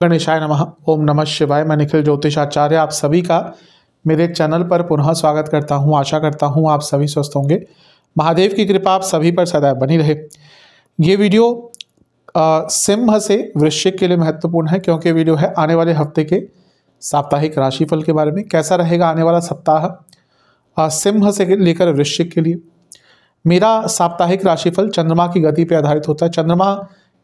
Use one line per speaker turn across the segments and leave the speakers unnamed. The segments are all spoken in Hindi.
गणेशाय नमः। ओम नमः शिवाय। मैं निखिल ज्योतिषाचार्य आप सभी का मेरे चैनल पर पुनः स्वागत करता हूं। आशा करता हूं आप सभी स्वस्थ होंगे। महादेव की कृपा आप सभी पर सदैव बनी रहे। ये वीडियो सिंह से वृश्चिक के लिए महत्वपूर्ण है, क्योंकि वीडियो है आने वाले हफ्ते के साप्ताहिक राशिफल के बारे में। कैसा रहेगा आने वाला सप्ताह सिंह से लेकर वृश्चिक के लिए। मेरा साप्ताहिक राशिफल चंद्रमा की गति पर आधारित होता है। चंद्रमा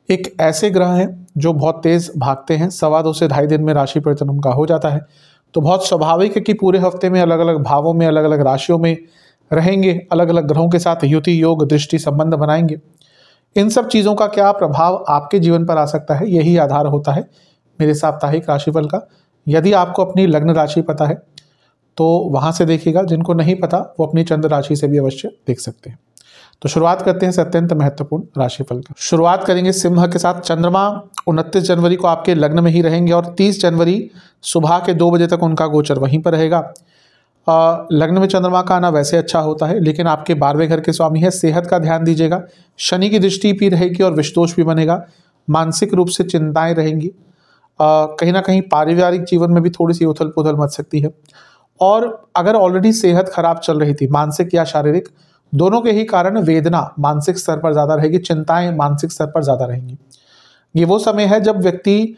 एक ऐसे ग्रह हैं जो बहुत तेज भागते हैं। 2.25 से 2.5 दिन में राशि परिवर्तन उनका हो जाता है। तो बहुत स्वाभाविक है कि पूरे हफ्ते में अलग अलग भावों में, अलग अलग राशियों में रहेंगे, अलग अलग ग्रहों के साथ युति, योग, दृष्टि, संबंध बनाएंगे। इन सब चीज़ों का क्या प्रभाव आपके जीवन पर आ सकता है, यही आधार होता है मेरे साप्ताहिक राशिफल का। यदि आपको अपनी लग्न राशि पता है तो वहाँ से देखिएगा, जिनको नहीं पता वो अपनी चंद्र राशि से भी अवश्य देख सकते हैं। तो शुरुआत करते हैं इस अत्यंत महत्वपूर्ण राशिफल का। शुरुआत करेंगे सिंह के साथ। चंद्रमा 29 जनवरी को आपके लग्न में ही रहेंगे और 30 जनवरी सुबह के 2 बजे तक उनका गोचर वहीं पर रहेगा। लग्न में चंद्रमा का आना वैसे अच्छा होता है, लेकिन आपके 12वें घर के स्वामी है। सेहत का ध्यान दीजिएगा। शनि की दृष्टि भी रहेगी और विषदोष भी बनेगा। मानसिक रूप से चिंताएं रहेंगी। कहीं ना कहीं पारिवारिक जीवन में भी थोड़ी सी उथल पुथल मच सकती है। और अगर ऑलरेडी सेहत खराब चल रही थी, मानसिक या शारीरिक, दोनों के ही कारण वेदना मानसिक स्तर पर ज़्यादा रहेगी, चिंताएं मानसिक स्तर पर ज़्यादा रहेंगी। ये वो समय है जब व्यक्ति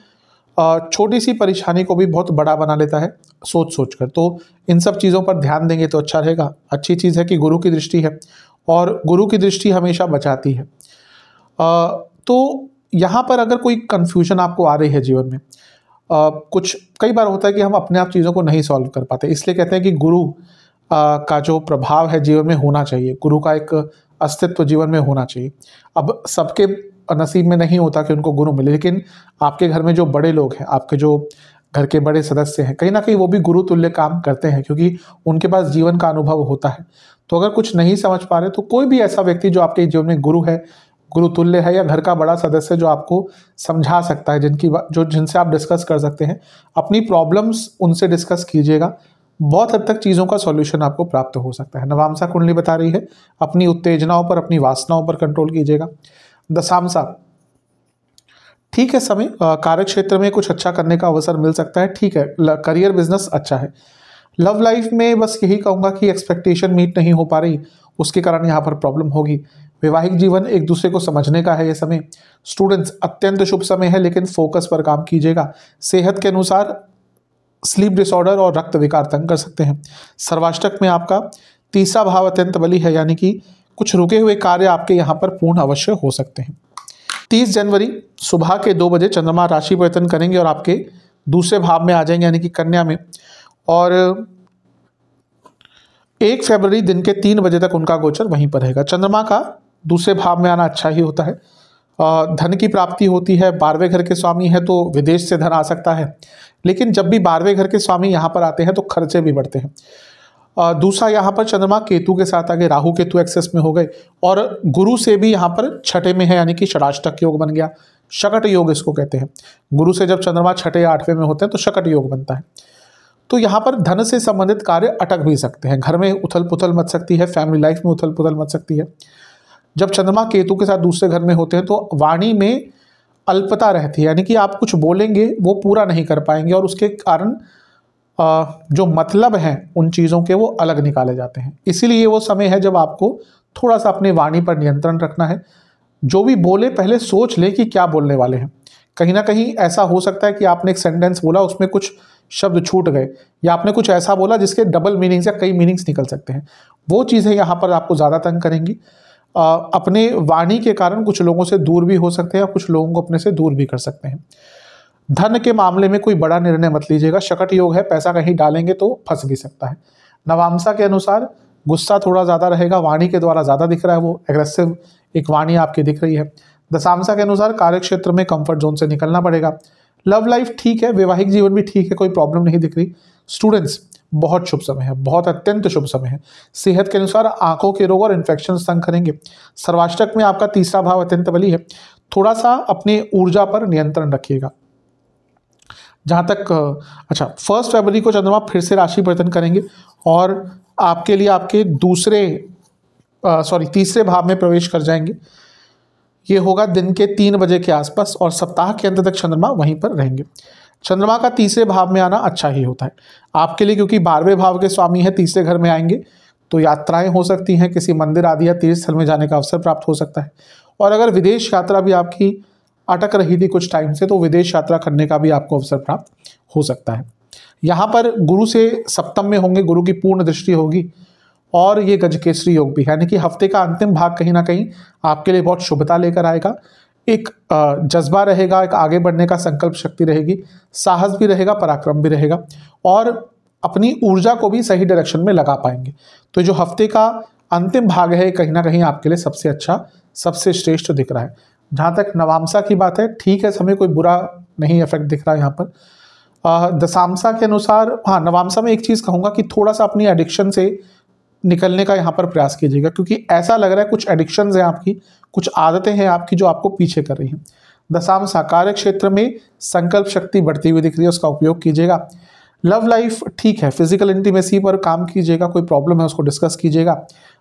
छोटी सी परेशानी को भी बहुत बड़ा बना लेता है सोच सोच कर। तो इन सब चीज़ों पर ध्यान देंगे तो अच्छा रहेगा। अच्छी चीज़ है कि गुरु की दृष्टि है और गुरु की दृष्टि हमेशा बचाती है। तो यहाँ पर अगर कोई कन्फ्यूजन आपको आ रही है जीवन में, कुछ कई बार होता है कि हम अपने आप चीज़ों को नहीं सॉल्व कर पाते, इसलिए कहते हैं कि गुरु का जो प्रभाव है जीवन में होना चाहिए, गुरु का एक अस्तित्व जीवन में होना चाहिए। अब सबके नसीब में नहीं होता कि उनको गुरु मिले, लेकिन आपके घर में जो बड़े लोग हैं, आपके जो घर के बड़े सदस्य हैं, कहीं ना कहीं वो भी गुरु तुल्य काम करते हैं, क्योंकि उनके पास जीवन का अनुभव होता है। तो अगर कुछ नहीं समझ पा रहे तो कोई भी ऐसा व्यक्ति जो आपके जीवन में गुरु है, गुरु तुल्य है, या घर का बड़ा सदस्य जो आपको समझा सकता है, जिनसे आप डिस्कस कर सकते हैं, अपनी प्रॉब्लम्स उनसे डिस्कस कीजिएगा। बहुत हद तक चीज़ों का सॉल्यूशन आपको प्राप्त हो सकता है। नवामसा कुंडली बता रही है अपनी उत्तेजनाओं पर, अपनी वासनाओं पर कंट्रोल कीजिएगा। दशामसा ठीक है, समय कार्य क्षेत्र में कुछ अच्छा करने का अवसर मिल सकता है, ठीक है। करियर बिजनेस अच्छा है। लव लाइफ में बस यही कहूँगा कि एक्सपेक्टेशन मीट नहीं हो पा रही, उसके कारण यहाँ पर प्रॉब्लम होगी। वैवाहिक जीवन एक दूसरे को समझने का है ये समय। स्टूडेंट्स अत्यंत शुभ समय है, लेकिन फोकस पर काम कीजिएगा। सेहत के अनुसार स्लीप डिसऑर्डर और रक्त विकार तंग कर सकते हैं। सर्वाष्टक में आपका तीसरा भाव अत्यंत बली है, यानी कि कुछ रुके हुए कार्य आपके यहाँ पर पूर्ण अवश्य हो सकते हैं। 30 जनवरी सुबह के 2 बजे चंद्रमा राशि परिवर्तन करेंगे और आपके दूसरे भाव में आ जाएंगे, यानी कि कन्या में। और 1 फरवरी दिन के 3 बजे तक उनका गोचर वहीं पर रहेगा। चंद्रमा का दूसरे भाव में आना अच्छा ही होता है। धन की प्राप्ति होती है। 12वें घर के स्वामी है तो विदेश से धन आ सकता है, लेकिन जब भी 12वें घर के स्वामी यहाँ पर आते हैं तो खर्चे भी बढ़ते हैं। दूसरा, यहाँ पर चंद्रमा केतु के साथ आगे, राहु केतु एक्सेस में हो गए और गुरु से भी यहाँ पर छठे में है, यानी कि षडाष्टक योग बन गया। शकट योग इसको कहते हैं। गुरु से जब चंद्रमा छठे 8वें में होते हैं तो शकट योग बनता है। तो यहाँ पर धन से संबंधित कार्य अटक भी सकते हैं। घर में उथल पुथल मच सकती है, फैमिली लाइफ में उथल पुथल मच सकती है। जब चंद्रमा केतु के साथ दूसरे घर में होते हैं तो वाणी में अल्पता रहती है, यानी कि आप कुछ बोलेंगे वो पूरा नहीं कर पाएंगे और उसके कारण जो मतलब हैं उन चीज़ों के वो अलग निकाले जाते हैं। इसीलिए वो समय है जब आपको थोड़ा सा अपने वाणी पर नियंत्रण रखना है। जो भी बोले पहले सोच ले कि क्या बोलने वाले हैं। कहीं ना कहीं ऐसा हो सकता है कि आपने एक सेंटेंस बोला, उसमें कुछ शब्द छूट गए, या आपने कुछ ऐसा बोला जिसके डबल मीनिंग्स या कई मीनिंग्स निकल सकते हैं। वो चीज़ें यहाँ पर आपको ज़्यादा तंग करेंगी। अपने वाणी के कारण कुछ लोगों से दूर भी हो सकते हैं और कुछ लोगों को अपने से दूर भी कर सकते हैं। धन के मामले में कोई बड़ा निर्णय मत लीजिएगा। शकट योग है, पैसा कहीं डालेंगे तो फंस भी सकता है। नवामसा के अनुसार गुस्सा थोड़ा ज़्यादा रहेगा, वाणी के द्वारा ज़्यादा दिख रहा है, वो एग्रेसिव एक वाणी आपकी दिख रही है। दशामसा के अनुसार कार्य क्षेत्र में कंफर्ट जोन से निकलना पड़ेगा। लव लाइफ ठीक है, वैवाहिक जीवन भी ठीक है, कोई प्रॉब्लम नहीं दिख रही। स्टूडेंट्स बहुत शुभ समय है, बहुत अत्यंत शुभ समय है। सेहत के अनुसार आंखों के रोग और इन्फेक्शन तंग करेंगे। सर्वाष्टक में आपका तीसरा भाव अत्यंत बली है। थोड़ा सा अपनी ऊर्जा पर नियंत्रण रखिएगा। जहाँ तक 1 फरवरी को चंद्रमा फिर से राशि परिवर्तन करेंगे और आपके लिए आपके तीसरे भाव में प्रवेश कर जाएंगे। ये होगा दिन के 3 बजे के आसपास और सप्ताह के अंत तक चंद्रमा वहीं पर रहेंगे। चंद्रमा का तीसरे भाव में आना अच्छा ही होता है आपके लिए, क्योंकि 12वें भाव के स्वामी है, तीसरे घर में आएंगे तो यात्राएं हो सकती हैं, किसी मंदिर आदि या तीर्थ स्थल में जाने का अवसर प्राप्त हो सकता है। और अगर विदेश यात्रा भी आपकी अटक रही थी कुछ टाइम से, तो विदेश यात्रा करने का भी आपको अवसर प्राप्त हो सकता है। यहाँ पर गुरु से सप्तम में होंगे, गुरु की पूर्ण दृष्टि होगी और ये गजकेसरी योग भी है, यानी कि हफ्ते का अंतिम भाग कहीं ना कहीं आपके लिए बहुत शुभता लेकर आएगा। एक जज्बा रहेगा, एक आगे बढ़ने का संकल्प शक्ति रहेगी, साहस भी रहेगा, पराक्रम भी रहेगा और अपनी ऊर्जा को भी सही डायरेक्शन में लगा पाएंगे। तो जो हफ्ते का अंतिम भाग है कहीं ना कहीं आपके लिए सबसे अच्छा, सबसे श्रेष्ठ दिख रहा है। जहाँ तक नवामसा की बात है, ठीक है, समय कोई बुरा नहीं इफेक्ट दिख रहा है यहाँ पर। दशामसा के अनुसार हाँ, नवामसा में एक चीज़ कहूँगा कि थोड़ा सा अपनी एडिक्शन से निकलने का यहाँ पर प्रयास कीजिएगा, क्योंकि ऐसा लग रहा है कुछ एडिक्शंस हैं आपकी, कुछ आदतें हैं आपकी जो आपको पीछे कर रही हैं। दशामसा कार्य क्षेत्र में संकल्प शक्ति बढ़ती हुई दिख रही है, उसका उपयोग कीजिएगा। लव लाइफ ठीक है, फिजिकल इंटीमेसी पर काम कीजिएगा, कोई प्रॉब्लम है उसको डिस्कस कीजिएगा।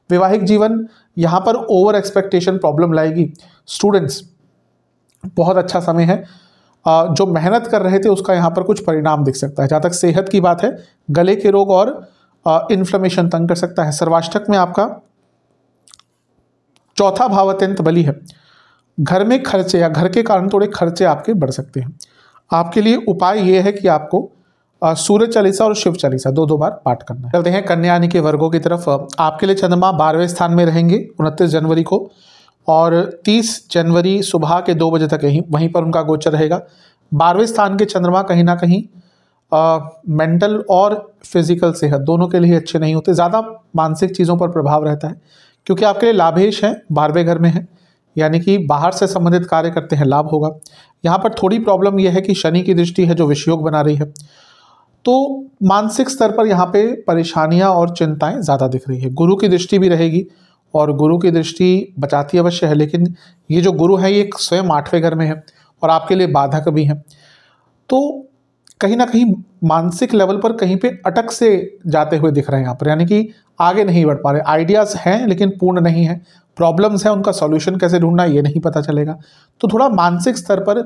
वैवाहिक जीवन यहाँ पर ओवर एक्सपेक्टेशन प्रॉब्लम लाएगी। स्टूडेंट्स बहुत अच्छा समय है, जो मेहनत कर रहे थे उसका यहाँ पर कुछ परिणाम दिख सकता है। जहाँ तक सेहत की बात है, गले के रोग और इन्फ्लेमेशन तंग कर सकता है। सर्वाष्टक में आपका चौथा भाव अत्यंत बली है, घर में खर्चे या घर के कारण थोड़े खर्चे आपके बढ़ सकते हैं। आपके लिए उपाय ये है कि आपको सूर्य चालीसा और शिव चालीसा दो बार पाठ करना है। चलते हैं कन्या यानी के वर्गों की तरफ। आपके लिए चंद्रमा 12वें स्थान में रहेंगे 29 जनवरी को और 30 जनवरी सुबह के 2 बजे तक वहीं पर उनका गोचर रहेगा। 12वें स्थान के चंद्रमा कहीं ना कहीं मेंटल और फिजिकल सेहत दोनों के लिए अच्छे नहीं होते, ज़्यादा मानसिक चीज़ों पर प्रभाव रहता है, क्योंकि आपके लिए लाभेश है, 12वें घर में है, यानी कि बाहर से संबंधित कार्य करते हैं, लाभ होगा। यहाँ पर थोड़ी प्रॉब्लम यह है कि शनि की दृष्टि है जो विषयोग बना रही है, तो मानसिक स्तर पर यहाँ पे परेशानियाँ और चिंताएं ज़्यादा दिख रही है। गुरु की दृष्टि भी रहेगी और गुरु की दृष्टि बचाती अवश्य है, लेकिन ये जो गुरु है ये स्वयं 8वें घर में है और आपके लिए बाधक भी है, तो कहीं ना कहीं मानसिक लेवल पर कहीं पे अटक से जाते हुए दिख रहे हैं यहाँ पर, यानी कि आगे नहीं बढ़ पा रहे। आइडियाज़ हैं लेकिन पूर्ण नहीं है, प्रॉब्लम्स हैं, उनका सॉल्यूशन कैसे ढूंढना ये नहीं पता चलेगा। तो थोड़ा मानसिक स्तर पर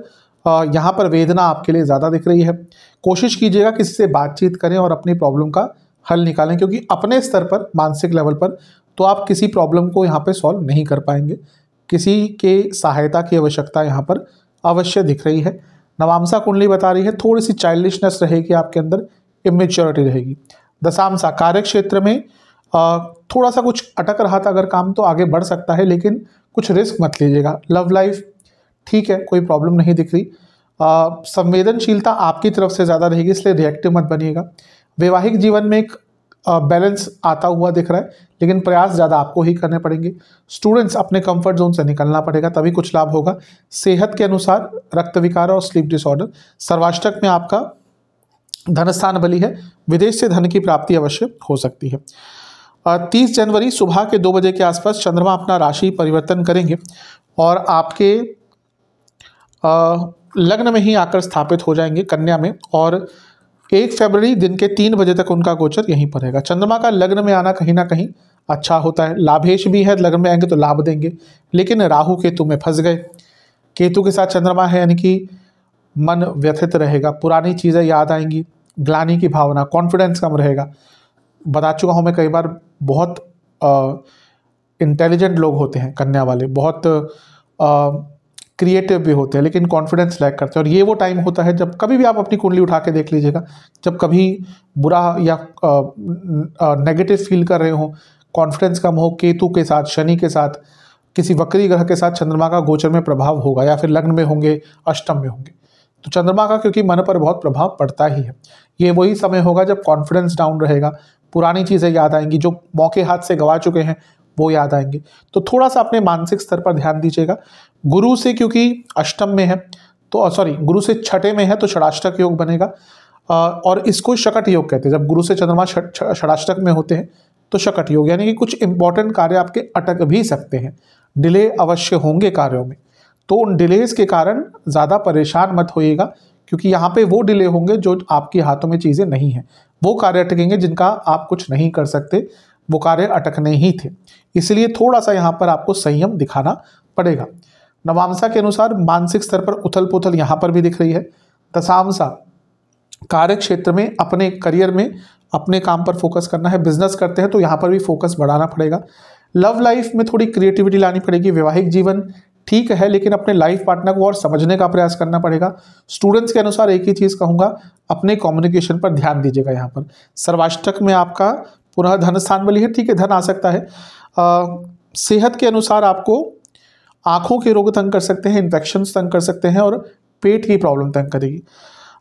यहाँ पर वेदना आपके लिए ज़्यादा दिख रही है। कोशिश कीजिएगा किसी से बातचीत करें और अपनी प्रॉब्लम का हल निकालें, क्योंकि अपने स्तर पर मानसिक लेवल पर तो आप किसी प्रॉब्लम को यहाँ पे सॉल्व नहीं कर पाएंगे, किसी के सहायता की आवश्यकता यहाँ पर अवश्य दिख रही है। नवामसा कुंडली बता रही है थोड़ी सी चाइल्डिशनेस रहेगी आपके अंदर, इमेच्योरिटी रहेगी। दशामसा कार्य क्षेत्र में थोड़ा सा कुछ अटक रहा था अगर काम, तो आगे बढ़ सकता है, लेकिन कुछ रिस्क मत लीजिएगा। लव लाइफ ठीक है, कोई प्रॉब्लम नहीं दिख रही। संवेदनशीलता आपकी तरफ से ज़्यादा रहेगी, इसलिए रिएक्टिव मत बनिएगा। वैवाहिक जीवन में एक बैलेंस आता हुआ दिख रहा है, लेकिन प्रयास ज़्यादा आपको ही करने पड़ेंगे। स्टूडेंट्स अपने कंफर्ट जोन से निकलना पड़ेगा, तभी कुछ लाभ होगा। सेहत के अनुसार रक्त विकार और स्लीप डिसऑर्डर। सर्वाष्टक में आपका धन स्थान बली है, विदेश से धन की प्राप्ति अवश्य हो सकती है। 30 जनवरी सुबह के 2 बजे के आसपास चंद्रमा अपना राशि परिवर्तन करेंगे और आपके लग्न में ही आकर स्थापित हो जाएंगे कन्या में, और 1 फरवरी दिन के 3 बजे तक उनका गोचर यहीं पर रहेगा। चंद्रमा का लग्न में आना कहीं ना कहीं अच्छा होता है, लाभेश भी है, लग्न में आएंगे तो लाभ देंगे, लेकिन राहु केतु में फंस गए। केतु के साथ चंद्रमा है, यानी कि मन व्यथित रहेगा, पुरानी चीज़ें याद आएंगी, ग्लानि की भावना, कॉन्फिडेंस कम रहेगा। बता चुका हूँ मैं कई बार, बहुत इंटेलिजेंट लोग होते हैं कन्या वाले, बहुत क्रिएटिव भी होते हैं, लेकिन कॉन्फिडेंस लैक करते हैं। और ये वो टाइम होता है जब कभी भी आप अपनी कुंडली उठा के देख लीजिएगा, जब कभी बुरा या नेगेटिव फील कर रहे हो, कॉन्फिडेंस कम हो, केतु के साथ, शनि के साथ, किसी वक्री ग्रह के साथ चंद्रमा का गोचर में प्रभाव होगा, या फिर लग्न में होंगे, अष्टम में होंगे, तो चंद्रमा का क्योंकि मन पर बहुत प्रभाव पड़ता ही है। ये वही समय होगा जब कॉन्फिडेंस डाउन रहेगा, पुरानी चीज़ें याद आएंगी, जो मौके हाथ से गवा चुके हैं वो याद आएंगे। तो थोड़ा सा अपने मानसिक स्तर पर ध्यान दीजिएगा। गुरु से क्योंकि अष्टम में है तो गुरु से छठे में है तो षडाष्टक योग बनेगा, और इसको शकट योग कहते हैं। जब गुरु से चंद्रमा षडाष्टक में होते हैं तो शकट योग, यानी कि कुछ इंपॉर्टेंट कार्य आपके अटक भी सकते हैं, डिले अवश्य होंगे कार्यों में। तो उन डिलेज के कारण ज़्यादा परेशान मत होइएगा, क्योंकि यहाँ पे वो डिले होंगे जो आपके हाथों में चीज़ें नहीं हैं, वो कार्य अटकेंगे जिनका आप कुछ नहीं कर सकते, वो कार्य अटकने ही थे। इसलिए थोड़ा सा यहाँ पर आपको संयम दिखाना पड़ेगा। नवांशा के अनुसार मानसिक स्तर पर उथल पुथल यहाँ पर भी दिख रही है। दशांशा कार्य क्षेत्र में, अपने करियर में, अपने काम पर फोकस करना है। बिजनेस करते हैं तो यहाँ पर भी फोकस बढ़ाना पड़ेगा। लव लाइफ में थोड़ी क्रिएटिविटी लानी पड़ेगी। वैवाहिक जीवन ठीक है, लेकिन अपने लाइफ पार्टनर को और समझने का प्रयास करना पड़ेगा। स्टूडेंट्स के अनुसार एक ही चीज़ कहूँगा, अपने कम्युनिकेशन पर ध्यान दीजिएगा। यहाँ पर सर्वाष्टक में आपका पुनः धन स्थान बली है, ठीक है, धन आ सकता है। सेहत के अनुसार आपको आँखों के रोग तंग कर सकते हैं, इन्फेक्शंस तंग कर सकते हैं और पेट की प्रॉब्लम तंग करेगी।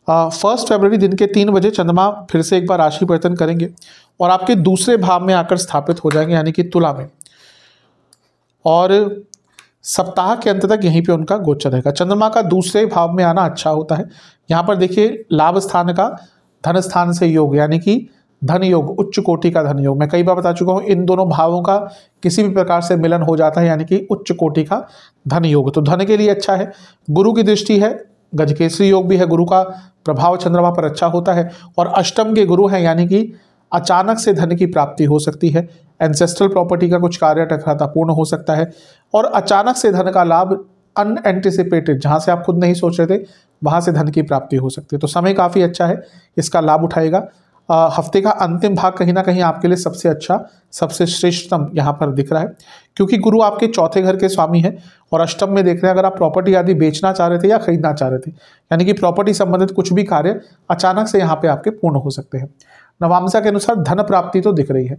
1 फरवरी दिन के 3 बजे चंद्रमा फिर से एक बार राशि परिवर्तन करेंगे और आपके दूसरे भाव में आकर स्थापित हो जाएंगे, यानी कि तुला में, और सप्ताह के अंत तक यहीं पे उनका गोचर रहेगा। चंद्रमा का दूसरे भाव में आना अच्छा होता है। यहाँ पर देखिए लाभ स्थान का धन स्थान से योग, यानी कि धन योग, उच्च कोटि का धन योग। मैं कई बार बता चुका हूँ, इन दोनों भावों का किसी भी प्रकार से मिलन हो जाता है, यानी कि उच्च कोटि का धन योग, तो धन के लिए अच्छा है। गुरु की दृष्टि है, गजकेसरी योग भी है, गुरु का प्रभाव चंद्रमा पर अच्छा होता है। और अष्टम के गुरु हैं, यानी कि अचानक से धन की प्राप्ति हो सकती है। एंसेस्ट्रल प्रॉपर्टी का कुछ कार्य टकराता पूर्ण हो सकता है और अचानक से धन का लाभ, अनएंटिसिपेटेड, जहाँ से आप खुद नहीं सोच रहे थे वहाँ से धन की प्राप्ति हो सकती है। तो समय काफ़ी अच्छा है, इसका लाभ उठाएगा। हफ्ते का अंतिम भाग कहीं ना कहीं आपके लिए सबसे अच्छा, सबसे श्रेष्ठतम यहाँ पर दिख रहा है, क्योंकि गुरु आपके चौथे घर के स्वामी हैं और अष्टम में देख रहे हैं। अगर आप प्रॉपर्टी आदि बेचना चाह रहे थे या खरीदना चाह रहे थे, यानी कि प्रॉपर्टी संबंधित कुछ भी कार्य अचानक से यहाँ पे आपके पूर्ण हो सकते हैं। नवांशा के अनुसार धन प्राप्ति तो दिख रही है।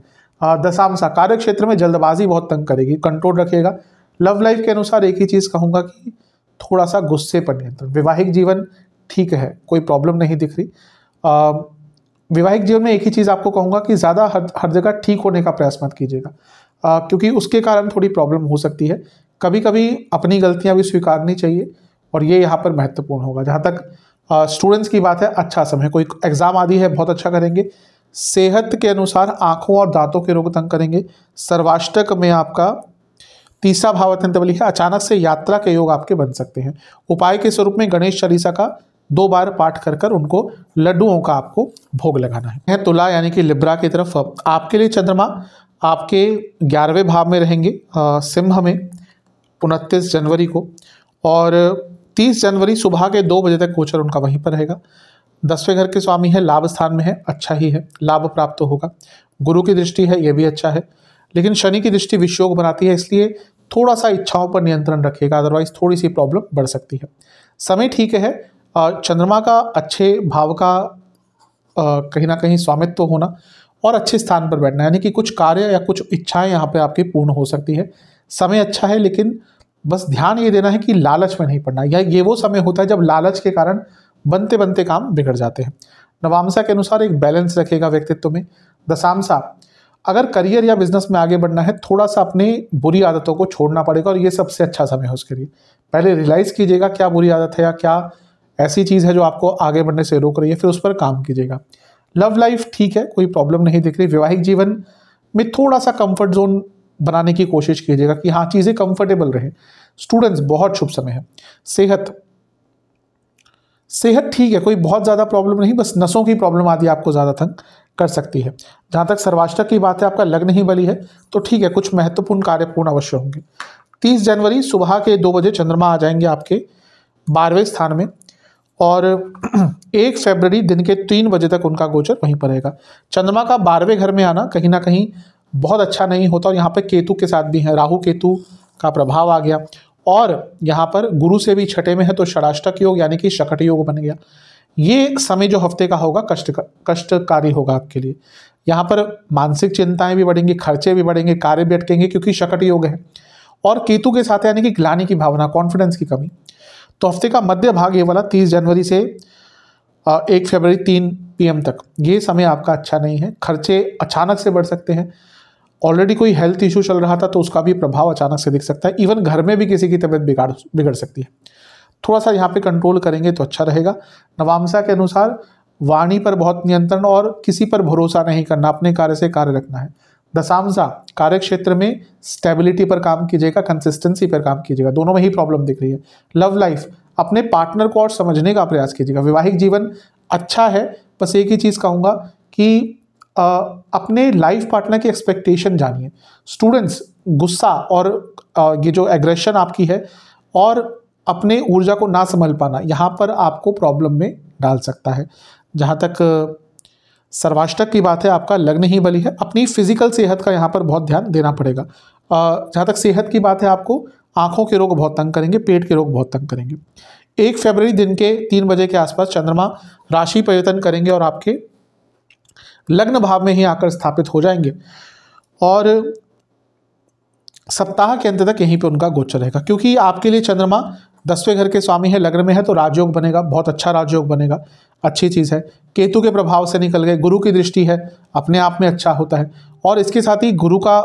दशांशा कार्य क्षेत्र में जल्दबाजी बहुत तंग करेगी, कंट्रोल रखिएगा। लव लाइफ के अनुसार एक ही चीज़ कहूँगा कि थोड़ा सा गुस्से पर नियंत्रण। वैवाहिक जीवन ठीक है, कोई प्रॉब्लम नहीं दिख रही। वैवाहिक जीवन में एक ही चीज़ आपको कहूँगा कि ज़्यादा हर जगह ठीक होने का प्रयास मत कीजिएगा, क्योंकि उसके कारण थोड़ी प्रॉब्लम हो सकती है। कभी कभी अपनी गलतियाँ भी स्वीकारनी चाहिए और ये यहाँ पर महत्वपूर्ण होगा। जहाँ तक स्टूडेंट्स की बात है, अच्छा समय, कोई एग्जाम आदि है, बहुत अच्छा करेंगे। सेहत के अनुसार आँखों और दांतों के रोग तंग करेंगे। सर्वाष्टक में आपका तीसरा भाव अत्यंत बली है, अचानक से यात्रा के योग आपके बन सकते हैं। उपाय के स्वरूप में गणेश चालीसा का 2 बार पाठ कर कर उनको लड्डुओं का आपको भोग लगाना है। तुला यानी कि लिब्रा की तरफ आपके लिए चंद्रमा आपके 11वें भाव में रहेंगे, सिंह में 29 जनवरी को, और 30 जनवरी सुबह के 2 बजे तक गोचर उनका वहीं पर रहेगा। 10वें घर के स्वामी है, लाभ स्थान में है, अच्छा ही है, लाभ प्राप्त होगा। गुरु की दृष्टि है, ये भी अच्छा है, लेकिन शनि की दृष्टि विषयोग बनाती है, इसलिए थोड़ा सा इच्छाओं पर नियंत्रण रखिएगा, अदरवाइज थोड़ी सी प्रॉब्लम बढ़ सकती है। समय ठीक है। चंद्रमा का अच्छे भाव का कहीं ना कहीं स्वामित्व होना और अच्छे स्थान पर बैठना, यानी कि कुछ कार्य या कुछ इच्छाएं यहाँ पे आपकी पूर्ण हो सकती है। समय अच्छा है, लेकिन बस ध्यान ये देना है कि लालच में नहीं पड़ना। ये वो समय होता है जब लालच के कारण बनते बनते काम बिगड़ जाते हैं। नवांशा के अनुसार एक बैलेंस रखेगा व्यक्तित्व में। दशांशा अगर करियर या बिजनेस में आगे बढ़ना है, थोड़ा सा अपनी बुरी आदतों को छोड़ना पड़ेगा और ये सबसे अच्छा समय है उसके लिए। पहले रियलाइज़ कीजिएगा क्या बुरी आदत है या क्या ऐसी चीज़ है जो आपको आगे बढ़ने से रोक रही है, फिर उस पर काम कीजिएगा। लव लाइफ ठीक है, कोई प्रॉब्लम नहीं दिख रही। वैवाहिक जीवन में थोड़ा सा कंफर्ट जोन बनाने की कोशिश कीजिएगा कि हाँ चीज़ें कंफर्टेबल रहें। स्टूडेंट्स बहुत शुभ समय है। सेहत ठीक है, कोई बहुत ज़्यादा प्रॉब्लम नहीं, बस नसों की प्रॉब्लम आदि आपको ज़्यादा तंग कर सकती है। जहाँ तक सर्वाष्टक की बात है, आपका लग्न ही बली है, तो ठीक है, कुछ महत्वपूर्ण कार्य पूर्ण अवश्य होंगे। 30 जनवरी सुबह के 2 बजे चंद्रमा आ जाएंगे आपके 12वें स्थान में और 1 फरवरी दिन के 3 बजे तक उनका गोचर वहीं पर रहेगा। चंद्रमा का 12वें घर में आना कहीं ना कहीं बहुत अच्छा नहीं होता, और यहाँ पे केतु के साथ भी है, राहु केतु का प्रभाव आ गया, और यहाँ पर गुरु से भी छठे में है, तो षडाष्टक योग यानी कि शकट योग बन गया। ये समय जो हफ्ते का होगा कष्टकारी होगा आपके लिए। यहाँ पर मानसिक चिंताएं भी बढ़ेंगी, खर्चे भी बढ़ेंगे, कार्य भी अटकेंगे, क्योंकि शकट योग है और केतु के साथ यानी कि ग्लानि की भावना, कॉन्फिडेंस की कमी। तो हफ्ते का मध्य भाग ये वाला 30 जनवरी से 1 फरवरी 3 PM तक, ये समय आपका अच्छा नहीं है। खर्चे अचानक से बढ़ सकते हैं। ऑलरेडी कोई हेल्थ इशू चल रहा था तो उसका भी प्रभाव अचानक से दिख सकता है। इवन घर में भी किसी की तबीयत बिगड़ सकती है। थोड़ा सा यहाँ पे कंट्रोल करेंगे तो अच्छा रहेगा। नवांशा के अनुसार वाणी पर बहुत नियंत्रण और किसी पर भरोसा नहीं करना, अपने कार्य से कार्य रखना है। दशांशा कार्य क्षेत्र में स्टेबिलिटी पर काम कीजिएगा, कंसिस्टेंसी पर काम कीजिएगा, दोनों में ही प्रॉब्लम दिख रही है। लव लाइफ अपने पार्टनर को और समझने का प्रयास कीजिएगा। वैवाहिक जीवन अच्छा है, बस एक ही चीज़ कहूँगा कि अपने लाइफ पार्टनर की एक्सपेक्टेशन जानिए। स्टूडेंट्स गुस्सा और ये जो एग्रेशन आपकी है और अपने ऊर्जा को ना संभाल पाना यहाँ पर आपको प्रॉब्लम में डाल सकता है। जहाँ तक सर्वाष्टक की बात है, आपका लग्न ही बली है, अपनी फिजिकल सेहत का यहाँ पर बहुत ध्यान देना पड़ेगा। जहाँ तक सेहत की बात है, आपको आंखों के रोग बहुत तंग करेंगे, पेट के रोग बहुत तंग करेंगे। 1 फरवरी दिन के 3 बजे के आसपास चंद्रमा राशि परिवर्तन करेंगे और आपके लग्न भाव में ही आकर स्थापित हो जाएंगे और सप्ताह के अंत तक यहीं पे उनका गोचर रहेगा। क्योंकि आपके लिए चंद्रमा 10वें घर के स्वामी है, लग्न में है, तो राजयोग बनेगा, बहुत अच्छा राजयोग बनेगा, अच्छी चीज़ है। केतु के प्रभाव से निकल गए, गुरु की दृष्टि है, अपने आप में अच्छा होता है। और इसके साथ ही गुरु का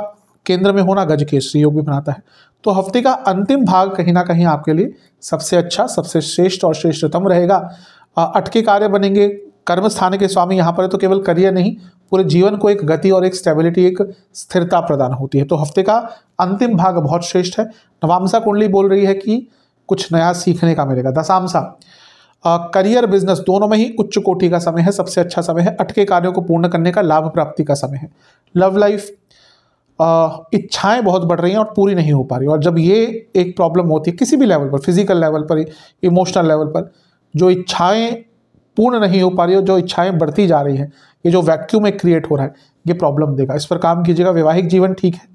केंद्र में होना गजकेसरी योग भी बनाता है। तो हफ्ते का अंतिम भाग कहीं ना कहीं आपके लिए सबसे अच्छा, सबसे श्रेष्ठ और श्रेष्ठतम रहेगा। अटके कार्य बनेंगे, कर्म स्थान के स्वामी यहाँ पर है, तो केवल करियर नहीं, पूरे जीवन को एक गति और एक स्टेबिलिटी, एक स्थिरता प्रदान होती है। तो हफ्ते का अंतिम भाग बहुत श्रेष्ठ है। नवामसा कुंडली बोल रही है कि कुछ नया सीखने का मिलेगा। दशामसा करियर, बिजनेस दोनों में ही उच्च कोटि का समय है, सबसे अच्छा समय है। अटके कार्यों को पूर्ण करने का, लाभ प्राप्ति का समय है। लव लाइफ, इच्छाएं बहुत बढ़ रही हैं और पूरी नहीं हो पा रही, और जब ये एक प्रॉब्लम होती है किसी भी लेवल पर, फिजिकल लेवल पर, इमोशनल लेवल पर, जो इच्छाएं पूर्ण नहीं हो पा रही और जो इच्छाएं बढ़ती जा रही हैं, ये जो वैक्यूम में क्रिएट हो रहा है, ये प्रॉब्लम देगा। इस पर काम कीजिएगा। वैवाहिक जीवन ठीक है,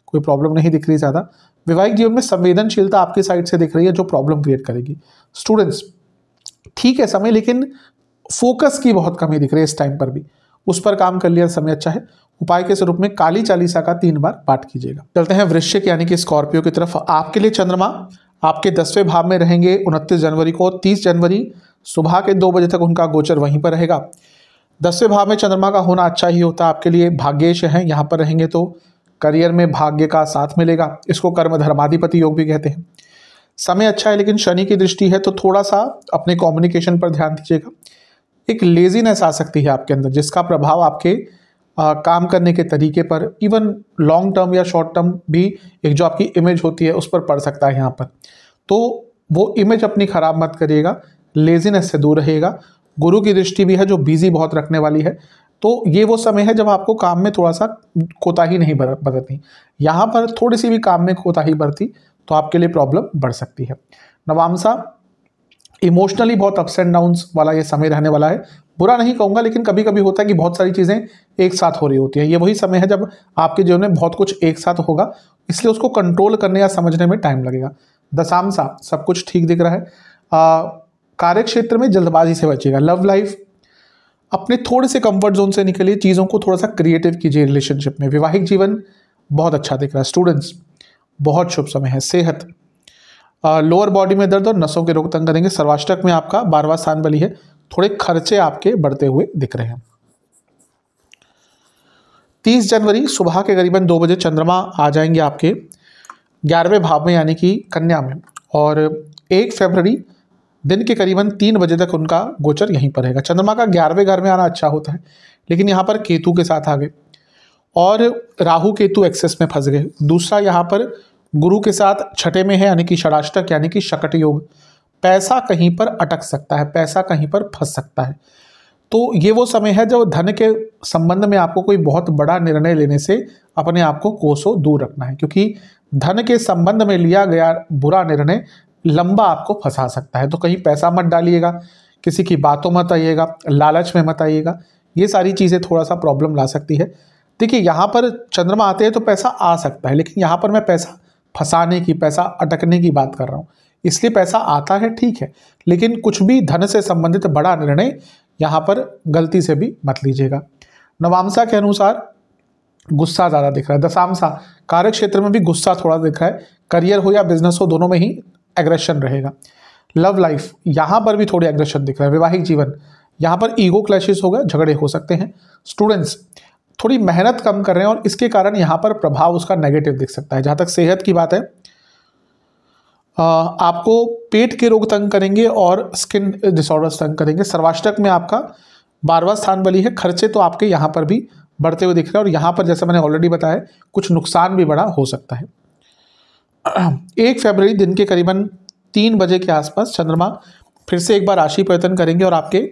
कोई प्रॉब्लम नहीं दिख रही ज़्यादा। वैवाहिक जीवन में संवेदनशीलता आपकी साइड से दिख रही है, जो प्रॉब्लम क्रिएट करेगी। स्टूडेंट्स, ठीक है समय, लेकिन फोकस की बहुत कमी दिख रही है इस टाइम पर भी, उस पर काम कर लिया, समय अच्छा है। उपाय के स्वरूप में काली चालीसा का 3 बार पाठ कीजिएगा। चलते हैं वृश्चिक यानी कि स्कॉर्पियो की तरफ। आपके लिए चंद्रमा आपके 10वें भाव में रहेंगे 29 जनवरी को। 30 जनवरी सुबह के 2 बजे तक उनका गोचर वहीं पर रहेगा। 10वें भाव में चंद्रमा का होना अच्छा ही होता है, आपके लिए भाग्येश है। यहाँ पर रहेंगे तो करियर में भाग्य का साथ मिलेगा, इसको कर्म धर्माधिपति योग भी कहते हैं। समय अच्छा है, लेकिन शनि की दृष्टि है, तो थोड़ा सा अपने कम्युनिकेशन पर ध्यान दीजिएगा। एक लेजीनेस आ सकती है आपके अंदर, जिसका प्रभाव आपके काम करने के तरीके पर, इवन लॉन्ग टर्म या शॉर्ट टर्म भी, एक जो आपकी इमेज होती है उस पर पड़ सकता है यहाँ पर। तो वो इमेज अपनी खराब मत करिएगा, लेजीनेस से दूर रहेगा। गुरु की दृष्टि भी है जो बिजी बहुत रखने वाली है, तो ये वो समय है जब आपको काम में थोड़ा सा कोताही नहीं बरतनी। यहाँ पर थोड़ी सी भी काम में कोताही बरती तो आपके लिए प्रॉब्लम बढ़ सकती है। नवामसा इमोशनली बहुत अप्स एंड डाउन्स वाला ये समय रहने वाला है। बुरा नहीं कहूँगा, लेकिन कभी कभी होता है कि बहुत सारी चीज़ें एक साथ हो रही होती हैं। ये वही समय है जब आपके जीवन में बहुत कुछ एक साथ होगा, इसलिए उसको कंट्रोल करने या समझने में टाइम लगेगा। दशामसा सब कुछ ठीक दिख रहा है। कार्य क्षेत्र में जल्दबाजी से बचिएगा। लव लाइफ, अपने थोड़े से कंफर्ट जोन से निकलिए, चीज़ों को थोड़ा सा क्रिएटिव कीजिए रिलेशनशिप में। वैवाहिक जीवन बहुत अच्छा दिख रहा है। स्टूडेंट्स, बहुत शुभ समय है। सेहत, लोअर बॉडी में दर्द और नसों के रोग तंग करेंगे। सर्वाष्टक में आपका 12वां स्थान बली है, थोड़े खर्चे आपके बढ़ते हुए दिख रहे हैं। 30 जनवरी सुबह के करीबन 2 बजे चंद्रमा आ जाएंगे आपके 11वें भाव में यानी कि कन्या में, और 1 फरवरी दिन के करीबन 3 बजे तक उनका गोचर यहीं पर रहेगा। चंद्रमा का 11वें घर में आना अच्छा होता है, लेकिन यहाँ पर केतु के साथ आ गए और राहु केतु एक्सेस में फंस गए। दूसरा यहाँ पर गुरु के साथ छठे में है यानी कि षडाष्टक यानी कि शकट योग। पैसा कहीं पर अटक सकता है, पैसा कहीं पर फंस सकता है। तो ये वो समय है जब धन के संबंध में आपको कोई बहुत बड़ा निर्णय लेने से अपने आप को कोसों दूर रखना है, क्योंकि धन के संबंध में लिया गया बुरा निर्णय लंबा आपको फंसा सकता है। तो कहीं पैसा मत डालिएगा, किसी की बातों मत आइएगा, लालच में मत आइएगा, ये सारी चीज़ें थोड़ा सा प्रॉब्लम ला सकती है। देखिए यहाँ पर चंद्रमा आते हैं तो पैसा आ सकता है, लेकिन यहाँ पर मैं पैसा फंसाने की, पैसा अटकने की बात कर रहा हूँ। इसलिए पैसा आता है ठीक है, लेकिन कुछ भी धन से संबंधित बड़ा निर्णय यहाँ पर गलती से भी मत लीजिएगा। नवामसा के अनुसार गुस्सा ज़्यादा दिख रहा है। दशामसा कार्य क्षेत्र में भी गुस्सा थोड़ा दिख रहा है। करियर हो या बिजनेस हो, दोनों में ही एग्रेशन रहेगा। लव लाइफ, यहाँ पर भी थोड़ी एग्रेशन दिख रहा है। वैवाहिक जीवन, यहाँ पर ईगो क्लैशेस हो गए, झगड़े हो सकते हैं। स्टूडेंट्स थोड़ी मेहनत कम कर रहे हैं और इसके कारण यहाँ पर प्रभाव उसका नेगेटिव दिख सकता है। जहाँ तक सेहत की बात है, आपको पेट के रोग तंग करेंगे और स्किन डिसऑर्डर्स तंग करेंगे। सर्वाष्टक में आपका 12वां स्थान बली है। खर्चे तो आपके यहाँ पर भी बढ़ते हुए दिख रहे हैं, और यहाँ पर जैसे मैंने ऑलरेडी बताया कुछ नुकसान भी बड़ा हो सकता है। 1 फरवरी दिन के करीबन 3 बजे के आसपास चंद्रमा फिर से एक बार राशि परिवर्तन करेंगे और आपके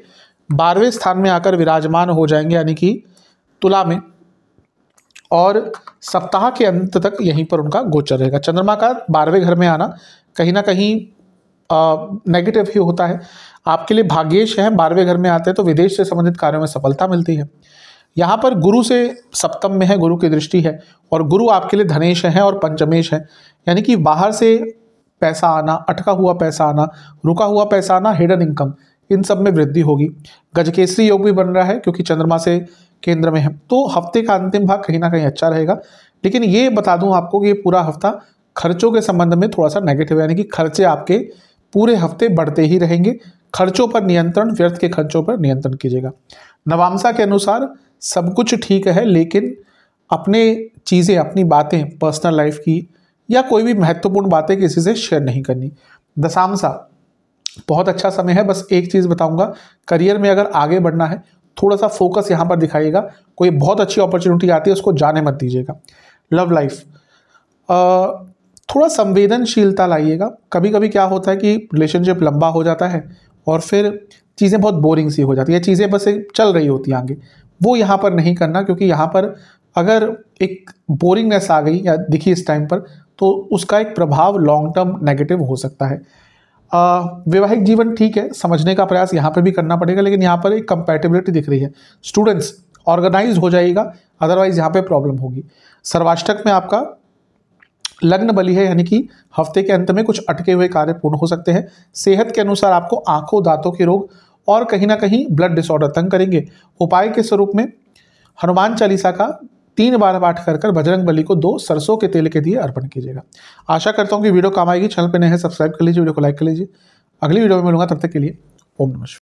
12वें स्थान में आकर विराजमान हो जाएंगे यानी कि तुला में, और सप्ताह के अंत तक यहीं पर उनका गोचर रहेगा। चंद्रमा का 12वें घर में आना कहीं ना कहीं नेगेटिव ही होता है। आपके लिए भाग्येश है, 12वें घर में आते हैं तो विदेश से संबंधित कार्यों में सफलता मिलती है। यहाँ पर गुरु से सप्तम में है, गुरु की दृष्टि है, और गुरु आपके लिए धनेश है और पंचमेश है, यानी कि बाहर से पैसा आना, अटका हुआ पैसा आना, रुका हुआ पैसा आना, हिडन इनकम, इन सब में वृद्धि होगी। गजकेसरी योग भी बन रहा है क्योंकि चंद्रमा से केंद्र में है, तो हफ्ते का अंतिम भाग कहीं ना कहीं अच्छा रहेगा। लेकिन ये बता दूं आपको कि ये पूरा हफ्ता खर्चों के संबंध में थोड़ा सा नेगेटिव है, यानी कि खर्चे आपके पूरे हफ्ते बढ़ते ही रहेंगे। खर्चों पर नियंत्रण, व्यर्थ के खर्चों पर नियंत्रण कीजिएगा। नवांशा के अनुसार सब कुछ ठीक है, लेकिन अपने चीज़ें, अपनी बातें, पर्सनल लाइफ की या कोई भी महत्वपूर्ण बातें किसी से शेयर नहीं करनी। दशांशा बहुत अच्छा समय है, बस एक चीज़ बताऊंगा, करियर में अगर आगे बढ़ना है थोड़ा सा फोकस यहाँ पर दिखाइएगा। कोई बहुत अच्छी अपॉर्चुनिटी आती है उसको जाने मत दीजिएगा। लव लाइफ थोड़ा संवेदनशीलता लाइएगा। कभी कभी क्या होता है कि रिलेशनशिप लंबा हो जाता है और फिर चीज़ें बहुत बोरिंग सी हो जाती है, चीज़ें बस चल रही होती हैं आगे, वो यहाँ पर नहीं करना, क्योंकि यहाँ पर अगर एक बोरिंगनेस आ गई या दिखी इस टाइम पर तो उसका एक प्रभाव लॉन्ग टर्म नेगेटिव हो सकता है। वैवाहिक जीवन ठीक है, समझने का प्रयास यहाँ पर भी करना पड़ेगा, लेकिन यहाँ पर एक कंपैटिबिलिटी दिख रही है। स्टूडेंट्स ऑर्गेनाइज हो जाइएगा, अदरवाइज यहाँ पे प्रॉब्लम होगी। सर्वाष्टक में आपका लग्न बली है, यानी कि हफ्ते के अंत में कुछ अटके हुए कार्य पूर्ण हो सकते हैं। सेहत के अनुसार आपको आंखों, दांतों के रोग और कहीं ना कहीं ब्लड डिसऑर्डर तंग करेंगे। उपाय के स्वरूप में हनुमान चालीसा का 3 बार पाठ कर कर बजरंग बली को 2 सरसों के तेल के दिए अर्पण कीजिएगा। आशा करता हूँ कि वीडियो काम आएगी। चैनल पर नए हैं, सब्सक्राइब कर लीजिए, वीडियो को लाइक कर लीजिए। अगली वीडियो में मिलूंगा, तब तक के लिए ओम नमः शिवाय।